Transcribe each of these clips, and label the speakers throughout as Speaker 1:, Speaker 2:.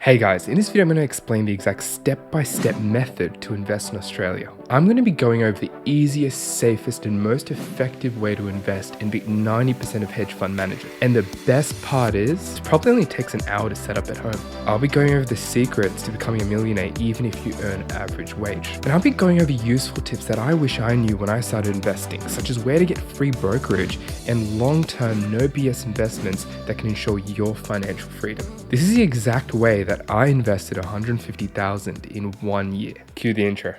Speaker 1: Hey guys, in this video I'm going to explain the exact step-by-step method to invest in Australia. I'm going to be going over the easiest, safest and most effective way to invest and beat 90% of hedge fund managers. And the best part is, it probably only takes an hour to set up at home. I'll be going over the secrets to becoming a millionaire even if you earn average wage. And I'll be going over useful tips that I wish I knew when I started investing, such as where to get free brokerage and long-term no BS investments that can ensure your financial freedom. This is the exact way that I invested $150,000 in 1 year. Cue the intro.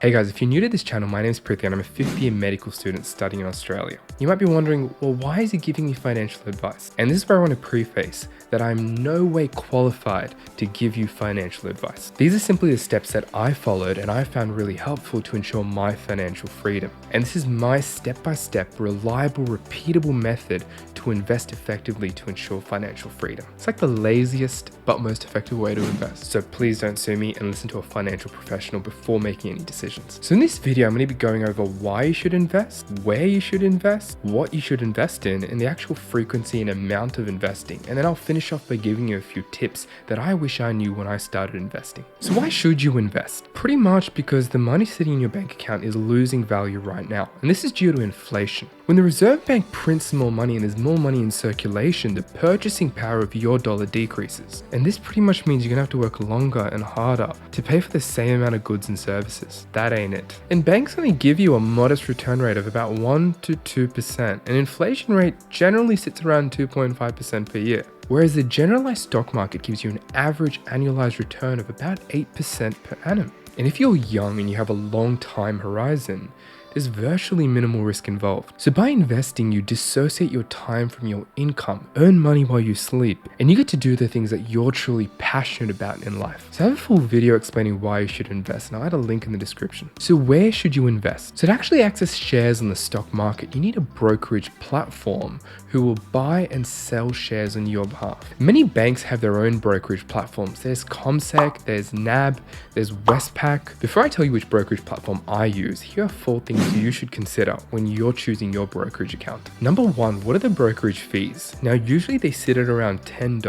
Speaker 1: Hey guys, if you're new to this channel, my name is Prithvi and I'm a 5th-year medical student studying in Australia. You might be wondering, well, why is he giving me financial advice? And this is where I want to preface that I'm no way qualified to give you financial advice. These are simply the steps that I followed and I found really helpful to ensure my financial freedom. And this is my step-by-step, reliable, repeatable method to invest effectively to ensure financial freedom. It's like the laziest but most effective way to invest. So please don't sue me and listen to a financial professional before making any decisions. So in this video, I'm going to be going over why you should invest, where you should invest, what you should invest in, and the actual frequency and amount of investing. And then I'll finish off by giving you a few tips that I wish I knew when I started investing. So why should you invest? Pretty much because the money sitting in your bank account is losing value right now. And this is due to inflation. When the Reserve Bank prints more money and there's more money in circulation, the purchasing power of your dollar decreases. And this pretty much means you're gonna have to work longer and harder to pay for the same amount of goods and services. That ain't it. And banks only give you a modest return rate of about 1 to 2%, and inflation rate generally sits around 2.5% per year. Whereas the generalized stock market gives you an average annualized return of about 8% per annum. And if you're young and you have a long time horizon, there's virtually minimal risk involved. So by investing, you dissociate your time from your income, earn money while you sleep, and you get to do the things that you're truly passionate about in life. So I have a full video explaining why you should invest, and I'll add a link in the description. So where should you invest? So to actually access shares on the stock market, you need a brokerage platform who will buy and sell shares on your behalf. Many banks have their own brokerage platforms. There's CommSec, there's NAB, there's Westpac. Before I tell you which brokerage platform I use, here are 4 things you should consider when you're choosing your brokerage account. Number 1, what are the brokerage fees? Now, usually they sit at around $10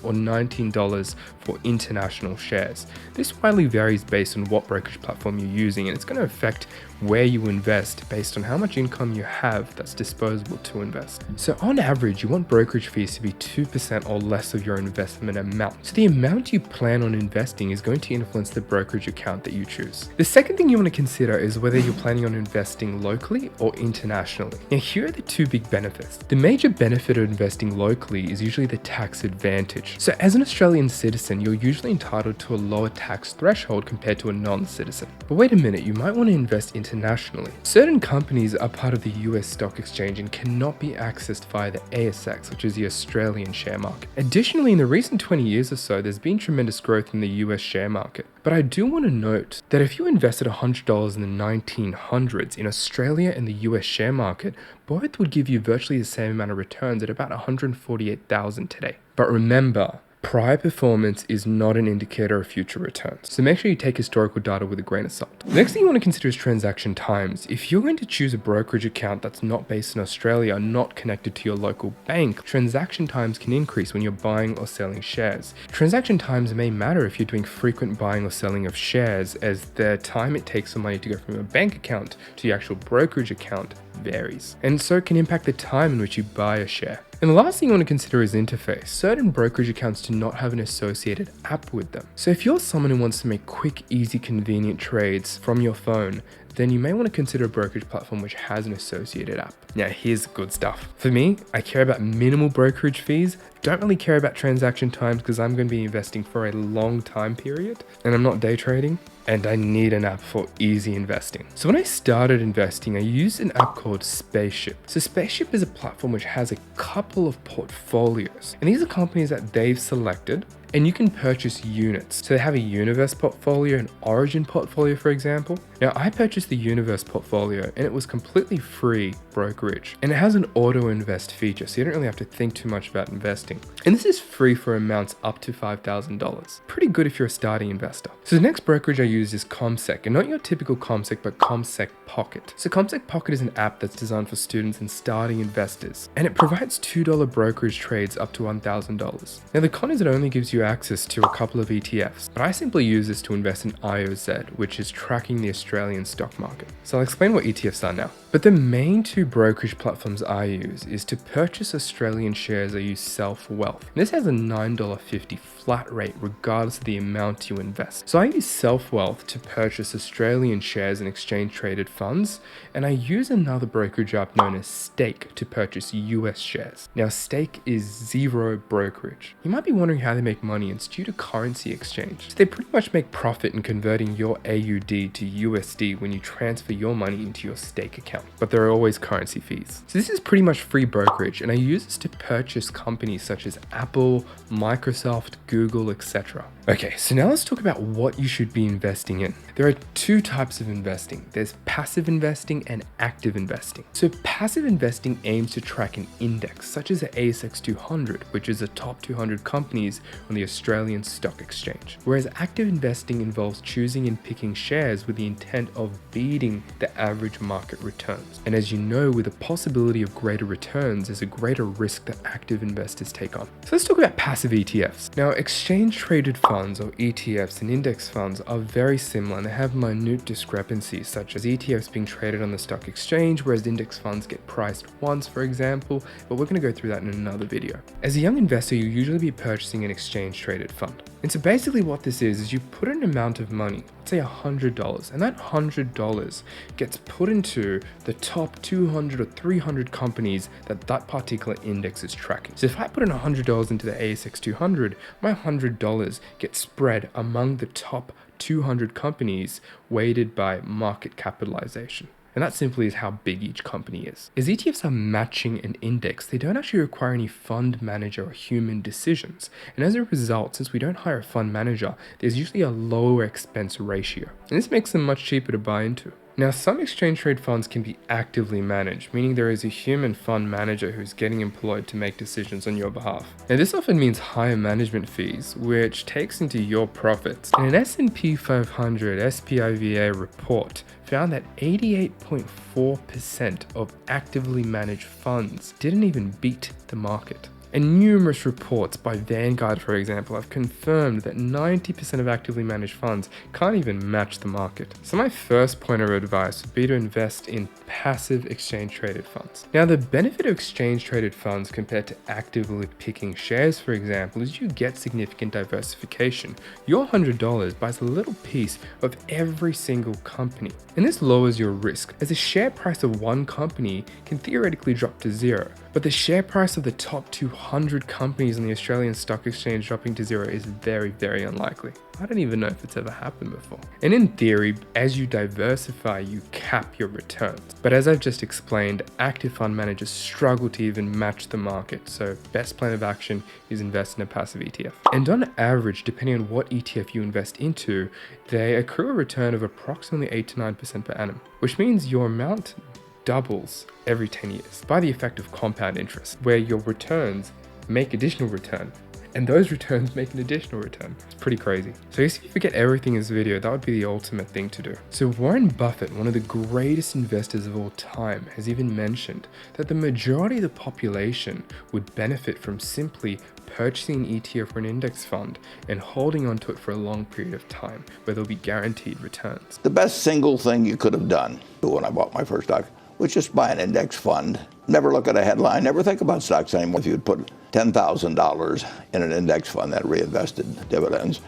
Speaker 1: or $19 for international shares. This widely varies based on what brokerage platform you're using, and it's going to affect where you invest based on how much income you have that's disposable to invest. So on average, you want brokerage fees to be 2% or less of your investment amount. So the amount you plan on investing is going to influence the brokerage account that you choose. The second thing you want to consider is whether you're planning on investing locally or internationally. Now, here are the 2 big benefits. The major benefit of investing locally is usually the tax advantage. So as an Australian citizen, you're usually entitled to a lower tax threshold compared to a non-citizen. But wait a minute, you might want to invest internationally. Certain companies are part of the US stock exchange and cannot be accessed via the ASX, which is the Australian share market. Additionally, in the recent 20 years or so, there's been tremendous growth in the US share market. But I do want to note that if you invested $100 in the 1900s in Australia and the US share market, both would give you virtually the same amount of returns at about $148,000 today. But remember, prior performance is not an indicator of future returns, so make sure you take historical data with a grain of salt. The next thing you want to consider is transaction times. If you're going to choose a brokerage account that's not based in Australia, not connected to your local bank, transaction times can increase when you're buying or selling shares. Transaction times may matter if you're doing frequent buying or selling of shares, as the time it takes for money to go from your bank account to your actual brokerage account varies, and so it can impact the time in which you buy a share. And the last thing you want to consider is interface. Certain brokerage accounts do not have an associated app with them. So if you're someone who wants to make quick, easy, convenient trades from your phone, then you may want to consider a brokerage platform which has an associated app. Now, here's good stuff. For me, I care about minimal brokerage fees, don't really care about transaction times because I'm going to be investing for a long time period and I'm not day trading, and I need an app for easy investing. So when I started investing, I used an app called Spaceship. So Spaceship is a platform which has a couple of portfolios, and these are companies that they've selected And you can purchase units. So they have a Universe portfolio, an Origin portfolio, for example. Now, I purchased the Universe portfolio and it was completely free brokerage. And it has an auto invest feature, so you don't really have to think too much about investing. And this is free for amounts up to $5,000. Pretty good if you're a starting investor. So the next brokerage I use is ComSec, and not your typical ComSec, but ComSec Pocket. So ComSec Pocket is an app that's designed for students and starting investors, and it provides $2 brokerage trades up to $1,000. Now the con is it only gives you access to a couple of ETFs, but I simply use this to invest in IOZ, which is tracking the Australian stock market. So I'll explain what ETFs are now. But the main two brokerage platforms I use is to purchase Australian shares. I use Self-Wealth. This has a $9.50 flat rate regardless of the amount you invest. So I use Self-Wealth to purchase Australian shares and exchange traded funds, and I use another brokerage app known as Stake to purchase US shares. Now Stake is zero brokerage. You might be wondering how they make money, and it's due to currency exchange. So they pretty much make profit in converting your AUD to USD when you transfer your money into your Stake account, but there are always currency fees. So this is pretty much free brokerage, and I use this to purchase companies such as Apple, Microsoft, Google, etc. Okay, so now let's talk about what you should be investing in. There are two types of investing. There's passive investing and active investing. So passive investing aims to track an index, such as the ASX 200, which is the top 200 companies on the Australian Stock Exchange. Whereas active investing involves choosing and picking shares with the intent of beating the average market returns. And as you know, with the possibility of greater returns, there's a greater risk that active investors take on. So let's talk about passive ETFs. Now, exchange traded funds or ETFs and index funds are very similar, and they have minute discrepancies, such as ETFs being traded on the stock exchange, whereas index funds get priced once, for example, but we're going to go through that in another video. As a young investor, you'll usually be purchasing an exchange traded fund. And so basically what this is you put an amount of money, let's say $100, and that $100 gets put into the top 200 or 300 companies that that particular index is tracking. So if I put in $100 into the ASX 200, my $100 gets spread among the top 200 companies weighted by market capitalization. And that simply is how big each company is. As ETFs are matching an index, they don't actually require any fund manager or human decisions. And as a result, since we don't hire a fund manager, there's usually a lower expense ratio. And this makes them much cheaper to buy into. Now, some exchange trade funds can be actively managed, meaning there is a human fund manager who's getting employed to make decisions on your behalf. Now, this often means higher management fees, which takes into your profits. And an S&P 500 SPIVA report found that 88.4% of actively managed funds didn't even beat the market. And numerous reports by Vanguard, for example, have confirmed that 90% of actively managed funds can't even match the market. So my first point of advice would be to invest in passive exchange traded funds. Now, the benefit of exchange traded funds compared to actively picking shares, for example, is you get significant diversification. Your $100 buys a little piece of every single company. And this lowers your risk, as the share price of one company can theoretically drop to zero. But the share price of the top 200 companies on the Australian Stock Exchange dropping to zero is very, very unlikely. I don't even know if it's ever happened before. And in theory, as you diversify, you cap your returns. But as I've just explained, active fund managers struggle to even match the market. So best plan of action is invest in a passive ETF. And on average, depending on what ETF you invest into, they accrue a return of approximately 8 to 9% per annum, which means your amount doubles every 10 years by the effect of compound interest, where your returns make additional return and those returns make an additional return. It's pretty crazy. So I guess if you forget everything in this video, that would be the ultimate thing to do. So Warren Buffett, one of the greatest investors of all time, has even mentioned that the majority of the population would benefit from simply purchasing an ETF or an index fund and holding onto it for a long period of time, where there'll be guaranteed returns.
Speaker 2: The best single thing you could have done when I bought my first stock was just buy an index fund. Never look at a headline, never think about stocks anymore. If you'd put $10,000 in an index fund that reinvested dividends,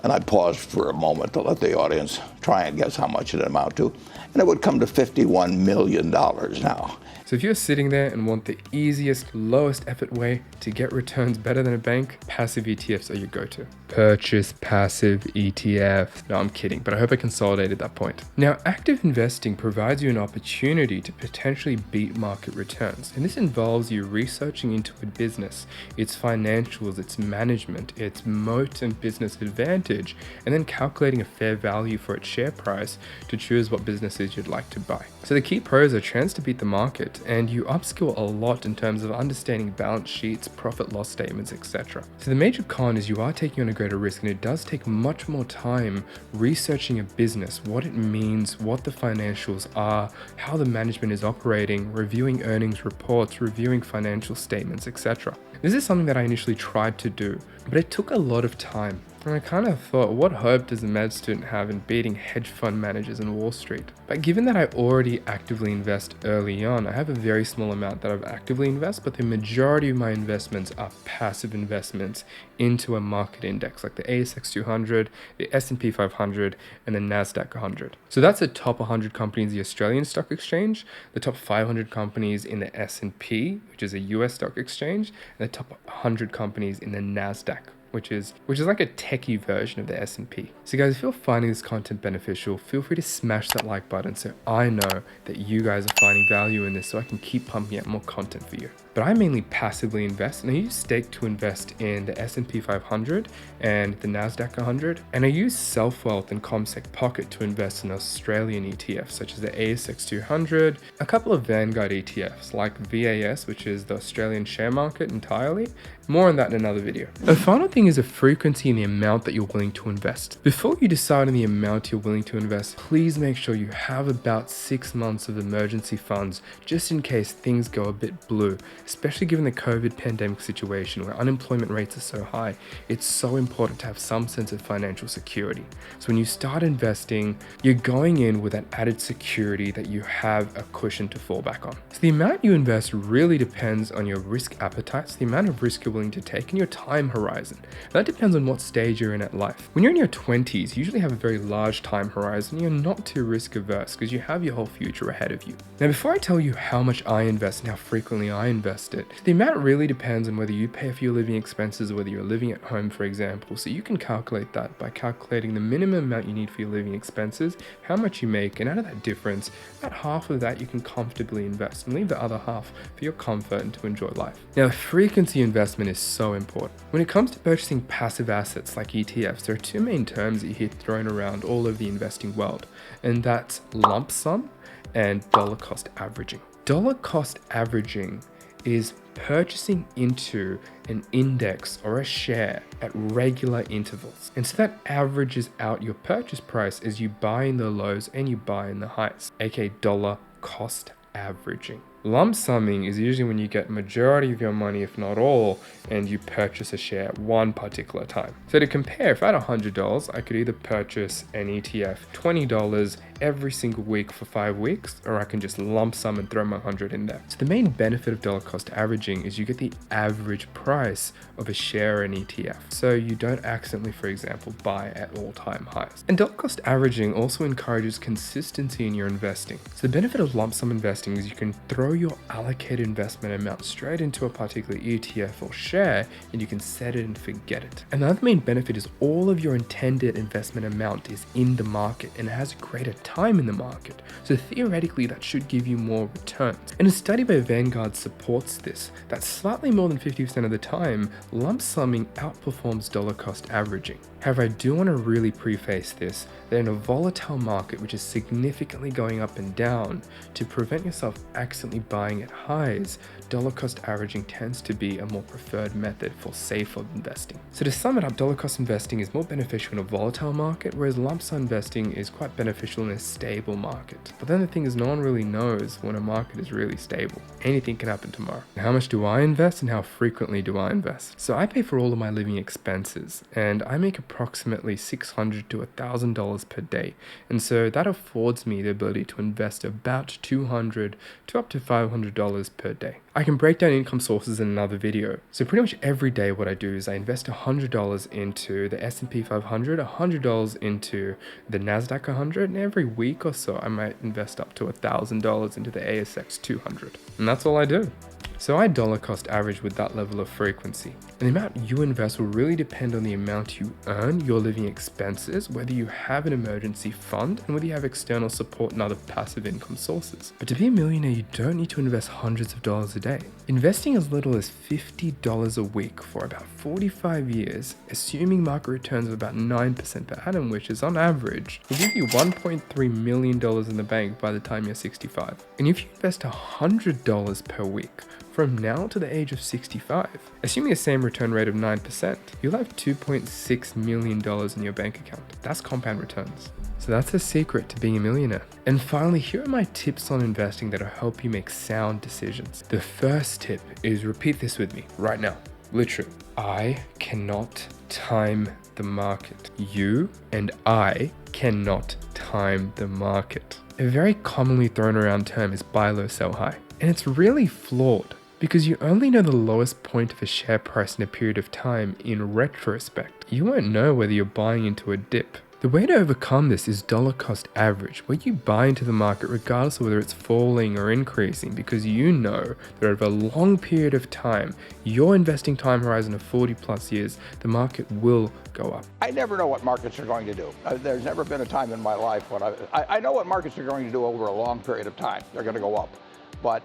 Speaker 2: and I paused for a moment to let the audience try and guess how much it amount to, and it would come to $51 million now.
Speaker 1: So if you're sitting there and want the easiest, lowest effort way to get returns better than a bank, passive ETFs are your go-to. Purchase passive ETFs. No, I'm kidding, but I hope I consolidated that point. Now, active investing provides you an opportunity to potentially beat market returns. And this involves you researching into a business, its financials, its management, its moat and business advantage, and then calculating a fair value for its share price to choose what businesses you'd like to buy. So the key pros are chance to beat the market, and you upskill a lot in terms of understanding balance sheets, profit loss statements, etc. So the major con is you are taking on a greater risk, and it does take much more time researching a business, what it means, what the financials are, how the management is operating, reviewing earnings reports, reviewing financial statements, etc. This is something that I initially tried to do, but it took a lot of time. And I kind of thought, what hope does a med student have in beating hedge fund managers in Wall Street? But given that I already actively invest early on, I have a very small amount that I've actively invested, but the majority of my investments are passive investments into a market index like the ASX 200, the S&P 500, and the Nasdaq 100. So that's the top 100 companies in the Australian Stock Exchange, the top 500 companies in the S&P, which is a US stock exchange, and the top 100 companies in the Nasdaq, which is like a techie version of the S&P. So guys, if you're finding this content beneficial, feel free to smash that like button so I know that you guys are finding value in this, so I can keep pumping out more content for you. But I mainly passively invest, and I use Stake to invest in the S&P 500 and the Nasdaq 100, and I use Self-Wealth and CommSec Pocket to invest in Australian ETFs such as the ASX 200, a couple of Vanguard ETFs like VAS, which is the Australian Sharemarket entirely. More on that in another video. The final thing is the frequency and the amount that you're willing to invest. Before you decide on the amount you're willing to invest, please make sure you have about 6 months of emergency funds just in case things go a bit blue, especially given the COVID pandemic situation where unemployment rates are so high. It's so important to have some sense of financial security. So when you start investing, you're going in with that added security that you have a cushion to fall back on. So the amount you invest really depends on your risk appetites, the amount of risk you're willing to take, and your time horizon. That depends on what stage you're in at life. When you're in your 20s, you usually have a very large time horizon. You're not too risk averse because you have your whole future ahead of you. Now, before I tell you how much I invest and how frequently I invest it, the amount really depends on whether you pay for your living expenses or whether you're living at home, for example. So you can calculate that by calculating the minimum amount you need for your living expenses, how much you make, and out of that difference, about half of that you can comfortably invest and leave the other half for your comfort and to enjoy life. Now, frequency investment is so important. When it comes to purchasing passive assets like ETFs, there are two main terms that you hear thrown around all over the investing world, and that's lump sum and dollar cost averaging. Dollar cost averaging is purchasing into an index or a share at regular intervals. And so that averages out your purchase price as you buy in the lows and you buy in the highs, aka dollar cost averaging. Lump summing is usually when you get majority of your money, if not all, and you purchase a share at one particular time. So to compare, if I had $100, I could either purchase an ETF $20 every single week for 5 weeks, or I can just lump sum and throw my 100 in there. So the main benefit of dollar cost averaging is you get the average price of a share in ETF. So you don't accidentally, for example, buy at all-time highs. And dollar cost averaging also encourages consistency in your investing. So the benefit of lump sum investing is you can throw your allocated investment amount straight into a particular ETF or share, and you can set it and forget it. And the other main benefit is all of your intended investment amount is in the market and it has a greater time in the market. So theoretically, that should give you more returns. And a study by Vanguard supports this, that slightly more than 50% of the time, lump summing outperforms dollar cost averaging. However, I do want to really preface this, that in a volatile market, which is significantly going up and down, to prevent yourself accidentally buying at highs, dollar cost averaging tends to be a more preferred method for safer investing. So to sum it up, dollar cost investing is more beneficial in a volatile market, whereas lump sum investing is quite beneficial in a stable market. But then the thing is, no one really knows when a market is really stable. Anything can happen tomorrow. How much do I invest and how frequently do I invest? So I pay for all of my living expenses, and I make approximately $600 to $1,000 per day. And so that affords me the ability to invest about $200 to up to $500 per day. I can break down income sources in another video. So pretty much every day what I do is I invest $100 into the S&P 500, $100 into the Nasdaq 100, and every week or so I might invest up to $1,000 into the ASX 200. And that's all I do. So I dollar cost average with that level of frequency. And the amount you invest will really depend on the amount you earn, your living expenses, whether you have an emergency fund, and whether you have external support and other passive income sources. But to be a millionaire, you don't need to invest hundreds of dollars a day. Investing as little as $50 a week for about 45 years, assuming market returns of about 9% per annum, which is on average, will give you $1.3 million in the bank by the time you're 65. And if you invest $100 per week, from now to the age of 65, assuming the same return rate of 9%, you'll have $2.6 million in your bank account. That's compound returns. So that's the secret to being a millionaire. And finally, here are my tips on investing that'll help you make sound decisions. The first tip is repeat this with me right now. Literally, I cannot time the market. You and I cannot time the market. A very commonly thrown around term is buy low, sell high. And it's really flawed, because you only know the lowest point of a share price in a period of time in retrospect. You won't know whether you're buying into a dip. The way to overcome this is dollar cost average, where you buy into the market regardless of whether it's falling or increasing, because you know that over a long period of time, your investing time horizon of 40 plus years, the market will go up.
Speaker 2: I never know what markets are going to do. There's never been a time in my life when I know what markets are going to do over a long period of time. They're going to go up. But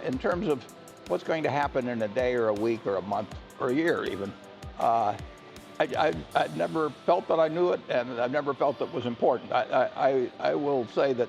Speaker 2: in terms of what's going to happen in a day or a week or a month or a year even, I never felt that I knew it, and I've never felt that was important. I will say that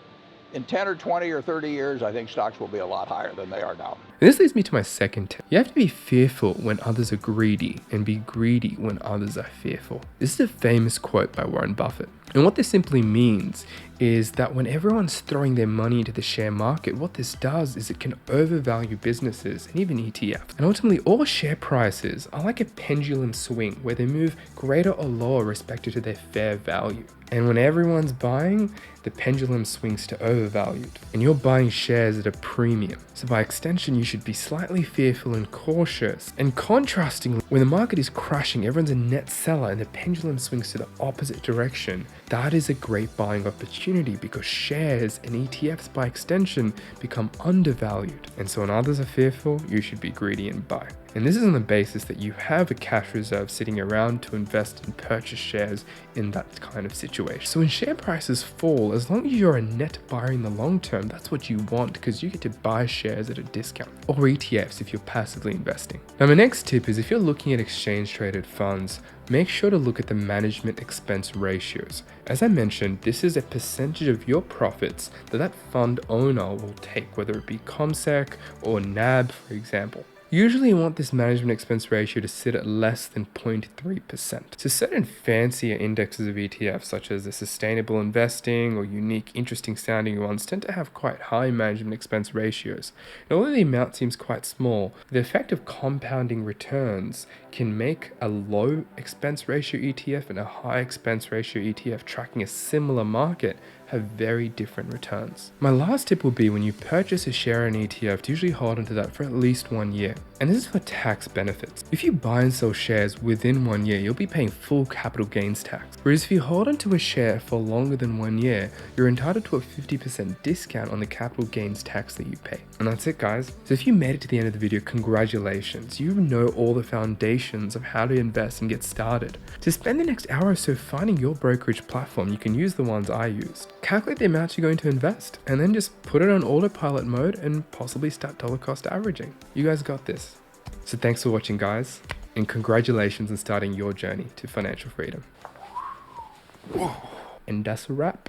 Speaker 2: in 10 or 20 or 30 years, I think stocks will be a lot higher than they are now.
Speaker 1: This leads me to my second tip. You have to be fearful when others are greedy and be greedy when others are fearful. This is a famous quote by Warren Buffett. And what this simply means is that when everyone's throwing their money into the share market, what this does is it can overvalue businesses and even ETFs. And ultimately, all share prices are like a pendulum swing where they move greater or lower respective to their fair value. And when everyone's buying, the pendulum swings to overvalued, and you're buying shares at a premium. So by extension, you should be slightly fearful and cautious. And contrastingly, when the market is crashing, everyone's a net seller and the pendulum swings to the opposite direction. That is a great buying opportunity because shares and ETFs by extension become undervalued. And so when others are fearful, you should be greedy and buy. And this is on the basis that you have a cash reserve sitting around to invest and purchase shares in that kind of situation. So when share prices fall, as long as you're a net buyer in the long term, that's what you want because you get to buy shares at a discount, or ETFs if you're passively investing. Now my next tip is if you're looking at exchange traded funds, make sure to look at the management expense ratios. As I mentioned, this is a percentage of your profits that fund owner will take, whether it be ComSec or NAB, for example. Usually you want this management expense ratio to sit at less than 0.3%. So certain fancier indexes of ETFs, such as the sustainable investing or unique interesting sounding ones, tend to have quite high management expense ratios. And although the amount seems quite small, the effect of compounding returns can make a low expense ratio ETF and a high expense ratio ETF tracking a similar market have very different returns. My last tip will be when you purchase a share in an ETF to usually hold onto that for at least 1 year. And this is for tax benefits. If you buy and sell shares within 1 year, you'll be paying full capital gains tax. Whereas if you hold onto a share for longer than 1 year, you're entitled to a 50% discount on the capital gains tax that you pay. And that's it, guys. So if you made it to the end of the video, congratulations. You know all the foundations of how to invest and get started. To spend the next hour or so finding your brokerage platform, you can use the ones I used. Calculate the amounts you're going to invest and then just put it on autopilot mode and possibly start dollar cost averaging. You guys got this. So thanks for watching, guys, and congratulations on starting your journey to financial freedom. And that's a wrap.